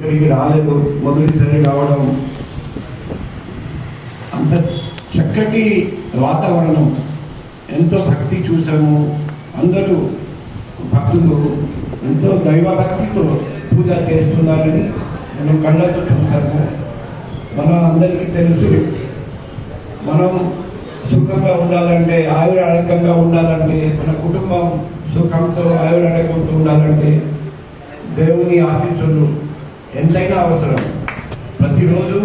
ఇక్కడికి రాలేదు, మొదటిసారి రావడం. అంత చక్కటి వాతావరణం, ఎంతో భక్తి చూసాము. అందరూ భక్తులు ఎంతో దైవభక్తితో పూజ చేస్తున్నారని మనం కళ్ళతో చూసాము. మనం అందరికీ తెలుసు, మనం సుఖంగా ఉండాలంటే, ఆయురారోగ్యంగా ఉండాలంటే, మన కుటుంబం సుఖంతో ఆయురారోగ్యంతో ఉండాలంటే దేవుని ఆశీస్సులు ఎంతైనా అవసరం. ప్రతిరోజు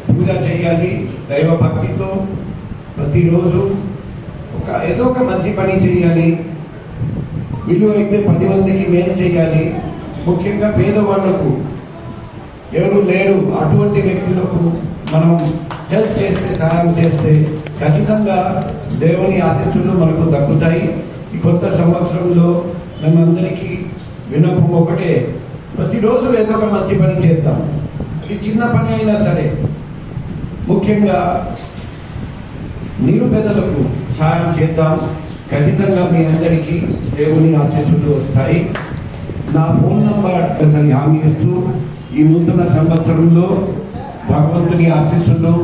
పూజ చేయాలి దైవభక్తితో. ప్రతిరోజు ఏదో ఒక మంచి పని చేయాలి. వీలైతే 10 మందికి మేలు చేయాలి. ముఖ్యంగా పేదవాళ్లకు, ఎవరు లేరు అటువంటి వ్యక్తులకు మనం హెల్ప్ చేస్తే, సహాయం చేస్తే ఖచ్చితంగా దేవుని ఆశీస్సులు మనకు దక్కుతాయి. ఈ కొత్త సంవత్సరంలో మేమందరికీ విన్నపం ఒకటే, ప్రతిరోజు ఏదో ఒక మంచి పని చేద్దాం. ఇది చిన్న పని అయినా సరే. ముఖ్యంగా నిరుపేదలకు సహాయం చేద్దాం. ఖచ్చితంగా మీ అందరికీ దేవుని ఆశీస్సులు వస్తాయి. నా ఫోన్ నంబర్ హామీ ఇస్తూ ఈ నూతన సంవత్సరంలో భగవంతుని ఆశీస్సులు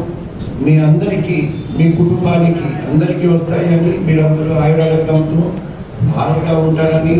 మీ అందరికీ, మీ కుటుంబానికి అందరికీ వస్తాయని, మీరందరూ ఆయురారోగ్యంతో హాయిగా ఉంటారని